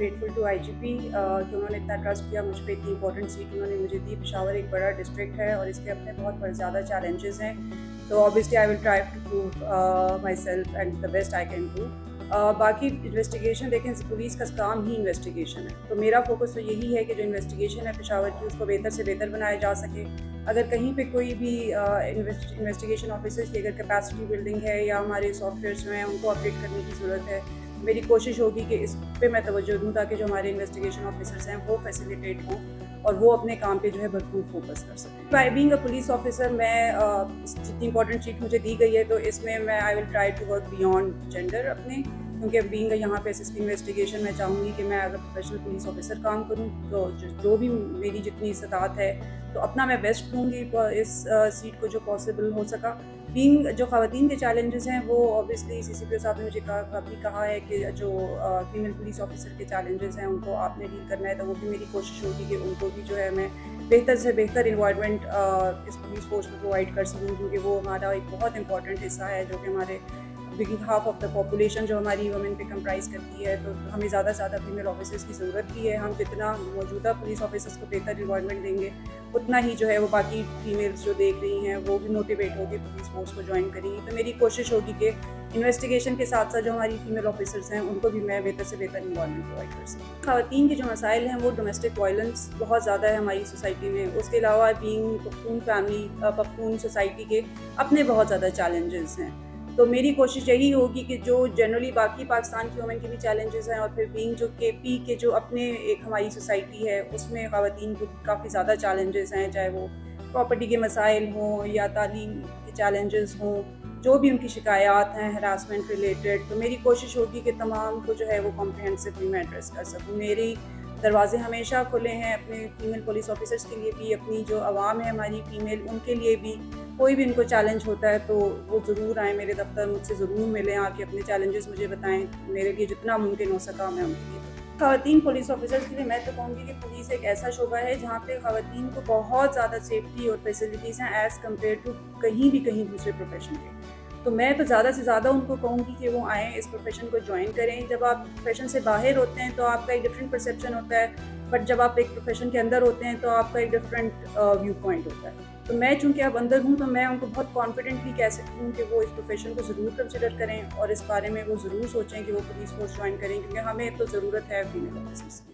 Grateful to IGP कि उन्होंने इतना ट्रस्ट किया मुझ पे, इतनी इंपॉर्टेंट सीट उन्होंने मुझे दी। पेशावर एक बड़ा डिस्ट्रिक्ट है और इसके अपने बहुत ज़्यादा चैलेंजेस हैं, तो obviously I will try to prove myself and the best I can do. बाकी इन्वेस्टिगेशन देखें, पुलिस का काम ही इन्वेस्टिगेशन है, तो मेरा फोकस तो यही है कि जो इन्वेस्टिगेशन है पेशावर की उसको बेहतर से बेहतर बनाया जा सके। अगर कहीं पे कोई भी इन्वेस्टिगेशन ऑफिसर्स की अगर कैपेसिटी बिल्डिंग है या हमारे सॉफ्टवेयर जो हैं उनको अपडेट करने की ज़रूरत है, मेरी कोशिश होगी कि इस पे मैं तवज्जो दूँ ताकि जो हमारे इन्वेस्टिगेशन ऑफिसर्स हैं वो फैसिलिटेट हों और वो अपने काम पे जो है भरपूर फोकस कर सकें। By being a police officer मैं जितनी इंपॉर्टेंट सीट मुझे दी गई है तो इसमें मैं I will try to work beyond gender अपने, क्योंकि बीइंग यहाँ पे असिस्टिंग इन्वेस्टिगेशन मैं चाहूँगी कि मैं अगर प्रोफेशनल पुलिस ऑफिसर काम करूँ तो जो भी मेरी जितनी इस्तात है तो अपना मैं बेस्ट दूँगी इस सीट को जो पॉसिबल हो सका। बीइंग जो ख़वातीन के चैलेंजेस हैं वो ऑब्वियसली सीसीपीओ साहब ने मुझे कहा है कि जो फीमेल पुलिस ऑफिसर के चैलेंजेस हैं उनको आपने डील करना है, तो वो भी मेरी कोशिश होगी कि उनको भी जो है मैं बेहतर से बेहतर इन्वायरमेंट इस पुलिस फोर्स में प्रोवाइड कर सकूँ, क्योंकि वो हमारा एक बहुत इंपॉर्टेंट हिस्सा है जो कि हमारे big half of the population जो हमारी वुमेन पे कंप्राइज करती है, तो हमें ज़्यादा से ज़्यादा फीमेल ऑफिसर्स की ज़रूरत भी है। हम जितना मौजूदा पुलिस ऑफिसर्स को बेहतर इन्वायरमेंट देंगे उतना ही जो है वो बाकी फीमेल्स जो देख रही हैं वो भी मोटिवेट होकर पुलिस फोर्स को ज्वाइन करेंगी। तो मेरी कोशिश होगी कि इन्वेस्टिगेशन के साथ साथ जो हमारी फीमेल ऑफिसर्स हैं उनको भी मैं बेहतर से बेहतर इन्वायरमेंट प्रोवाइड कर सकूँ। ख़वातीन के जो मसाइल हैं वो डोमेस्टिक वायलेंस बहुत ज़्यादा है हमारी सोसाइटी में। उसके अलावा being Pakhtun family, Pakhtun society के अपने बहुत ज़्यादा चैलेंजेस हैं, तो मेरी कोशिश यही होगी कि जो जनरली बाकी पाकिस्तान की वुमेन के भी चैलेंजेस हैं और फिर बीइंग जो केपी के जो अपने एक हमारी सोसाइटी है उसमें ख़वातीन को काफ़ी ज़्यादा चैलेंजेस हैं, चाहे वो प्रॉपर्टी के मसाइल हों या तालीम के चैलेंजेस हों, जो भी उनकी शिकायत हैं हरासमेंट रिलेटेड, तो मेरी कोशिश होगी कि तमाम को जो है वो कॉम्प्रिहेंसिवली मैं एड्रेस कर सकूँ। मेरी दरवाजे हमेशा खुले हैं अपने फीमेल पुलिस ऑफिसर्स के लिए भी, अपनी जो आवाम है हमारी फीमेल उनके लिए भी। कोई भी इनको चैलेंज होता है तो वो ज़रूर आएँ मेरे दफ्तर, मुझसे ज़रूर मिलें, आके अपने चैलेंजेस मुझे बताएं, मेरे लिए जितना मुमकिन हो सका मैं उनके लिए। ख़वातीन पुलिस ऑफिसर्स के लिए मैं तो कहूँगी कि पुलिस एक ऐसा शोबा है जहाँ पे ख़वातीन को बहुत ज़्यादा सेफ्टी और फैसिलिटीज़ हैं एज़ कम्पेयर टू कहीं दूसरे प्रोफेशन के। तो मैं तो ज़्यादा से ज़्यादा उनको कहूँगी कि वो आएँ, इस प्रोफेशन को ज्वाइन करें। जब आप प्रोफेशन से बाहर होते हैं तो आपका एक डिफरेंट परसेप्शन होता है, बट जब आप एक प्रोफेशन के अंदर होते हैं तो आपका एक डिफरेंट व्यू पॉइंट होता है। तो मैं चूँकि अब अंदर हूँ तो मैं उनको बहुत कॉन्फिडेंटली कह सकती हूँ कि वो इस प्रोफेशन को ज़रूर कंसिडर करें और इस बारे में वो ज़रूर सोचें कि वो पुलिस फोर्स ज्वाइन करें, क्योंकि हमें तो ज़रूरत है फीमेल ऑफिसर्स की।